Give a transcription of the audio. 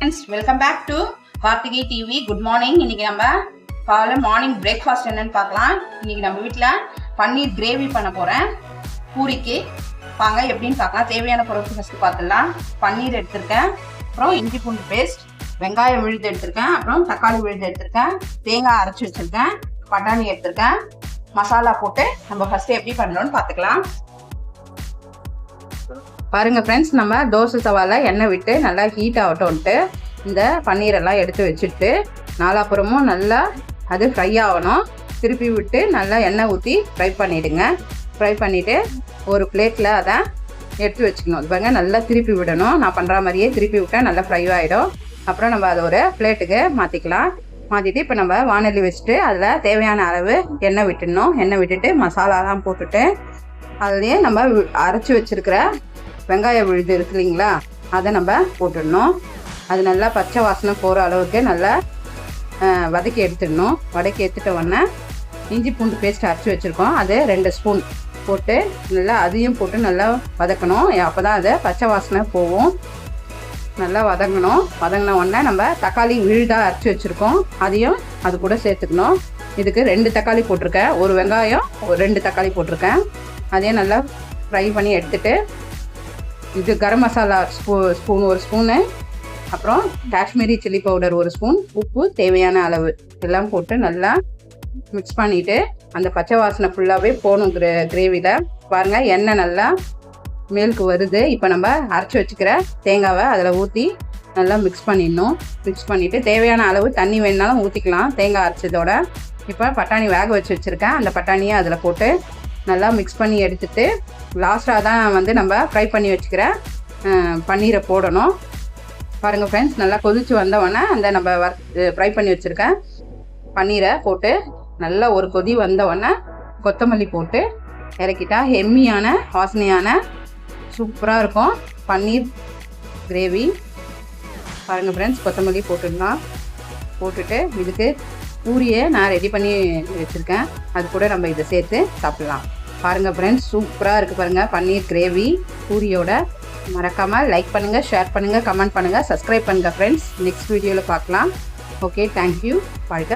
Friends, welcome back to Karthigai TV. Good morning. இன்னைக்கு நம்ம காலைல மார்னிங் பிரேக்ஃபாஸ்ட் என்னன்னு பார்க்கலாம். இன்னைக்கு நம்ம வீட்டில் பன்னீர் கிரேவி பண்ண போகிறேன் பூரிக்கு. வாங்க எப்படின்னு பார்க்கலாம். தேவையான பொருட்கள் ஃபஸ்ட்டு பார்த்துடலாம். பன்னீர் எடுத்திருக்கேன், அப்புறம் இஞ்சி பூண்டு பேஸ்ட், வெங்காயம் விழுது எடுத்திருக்கேன், அப்புறம் தக்காளி விழுது எடுத்திருக்கேன், தேங்காய் அரைச்சி வச்சுருக்கேன், பட்டாணி எடுத்திருக்கேன். மசாலா போட்டு நம்ம ஃபஸ்ட்டு எப்படி பண்ணணும்னு பார்த்துக்கலாம். பாருங்கள் ஃப்ரெண்ட்ஸ், நம்ம தோசை தவாவில் எண்ணெய் விட்டு நல்லா ஹீட் ஆகட்டும்ன்ட்டு இந்த பன்னீரெல்லாம் எடுத்து வச்சுட்டு நாலாப்புறமும் நல்லா அது ஃப்ரை ஆகணும். திருப்பி விட்டு நல்லா எண்ணெய் ஊற்றி ஃப்ரை பண்ணிவிடுங்க. ஃப்ரை பண்ணிவிட்டு ஒரு பிளேட்டில் அதை எடுத்து வச்சுக்கணும். இது பாருங்க, நல்லா திருப்பி விடணும். நான் பண்ணுற மாதிரியே திருப்பி விட்டால் நல்லா ஃப்ரை ஆகிடும். அப்புறம் நம்ம அதை ஒரு பிளேட்டுக்கு மாற்றிக்கலாம். மாற்றிட்டு இப்போ நம்ம வானொலி வச்சுட்டு அதில் தேவையான அளவு எண்ணெய் விட்டுடணும். எண்ணெய் விட்டுட்டு மசாலாலாம் போட்டுட்டு அதுலேயே நம்ம அரைச்சி வச்சுருக்கிற வெங்காயம் விழுது இருக்கு இல்லைங்களா, அதை நம்ம போட்டுடணும். அது நல்லா பச்சை வாசனை போகிற அளவுக்கு நல்லா வதக்கி எடுத்துடணும். வதக்கி எடுத்துட்ட உடனே இஞ்சி பூண்டு பேஸ்ட் அரைச்சி வச்சுருக்கோம், அது 2 ஸ்பூன் போட்டு நல்லா அதையும் போட்டு நல்லா வதக்கணும். அப்போ தான் அது பச்சை வாசனை போகும். நல்லா வதங்கணும். வதங்கின உடனே நம்ம தக்காளி விழுதாக அரைச்சி வச்சுருக்கோம், அதையும் அது கூட சேர்த்துக்கணும். இதுக்கு 2 தக்காளி போட்டிருக்கேன், ஒரு வெங்காயம் 2 தக்காளி போட்டிருக்கேன். அதையும் நல்லா ஃப்ரை பண்ணி எடுத்துகிட்டு இது கரம் மசாலா ஸ்பூன் 1 ஸ்பூனு, அப்புறம் காஷ்மீரி சில்லி பவுடர் 1 ஸ்பூன், உப்பு தேவையான அளவு எல்லாம் போட்டு நல்லா மிக்ஸ் பண்ணிவிட்டு அந்த பச்சை வாசனை ஃபுல்லாகவே போகணும் கிரேவியில். பாருங்கள், எண்ணெய் நல்லா மேலுக்கு வருது. இப்போ நம்ம அரைச்சி வச்சுக்கிற தேங்காவை அதில் ஊற்றி நல்லா மிக்ஸ் பண்ணிடணும். மிக்ஸ் பண்ணிவிட்டு தேவையான அளவு தண்ணி வேணுனாலும் ஊற்றிக்கலாம் தேங்காய் அரைச்சதோட. இப்போ பட்டாணி வேக வச்சு வச்சுருக்கேன், அந்த பட்டாணியை அதில் போட்டு நல்லா மிக்ஸ் பண்ணி எடுத்துகிட்டு லாஸ்ட்டாக தான் நம்ம ஃப்ரை பண்ணி வச்சுக்கிற பன்னீரை போடணும். பாருங்கள் ஃப்ரெண்ட்ஸ், நல்லா கொதித்து வந்தவொடனே அந்த நம்ம ஃப்ரை பண்ணி வச்சுருக்க பன்னீரை போட்டு நல்லா ஒரு கொதி வந்தவொடனே கொத்தமல்லி போட்டு இறக்கிட்டா எம்மியான வாசனையான சூப்பராக இருக்கும் பன்னீர் கிரேவி. பாருங்கள் ஃப்ரெண்ட்ஸ், கொத்தமல்லி போட்டுடலாம். போட்டுட்டு இதுக்கு பூரியை நான் ரெடி பண்ணி வச்சுருக்கேன், அது கூட நம்ம இதை சேர்த்து சாப்பிட்லாம். பாருங்கள் ஃப்ரெண்ட்ஸ், சூப்பராக இருக்குது பாருங்கள் பன்னீர் கிரேவி பூரியோட. மறக்காமல் லைக் பண்ணுங்கள், ஷேர் பண்ணுங்கள், கமெண்ட் பண்ணுங்கள், சப்ஸ்கிரைப் பண்ணுங்கள் ஃப்ரெண்ட்ஸ். நெக்ஸ்ட் வீடியோவில் பார்க்கலாம். Okay, thank you. வாழ்க.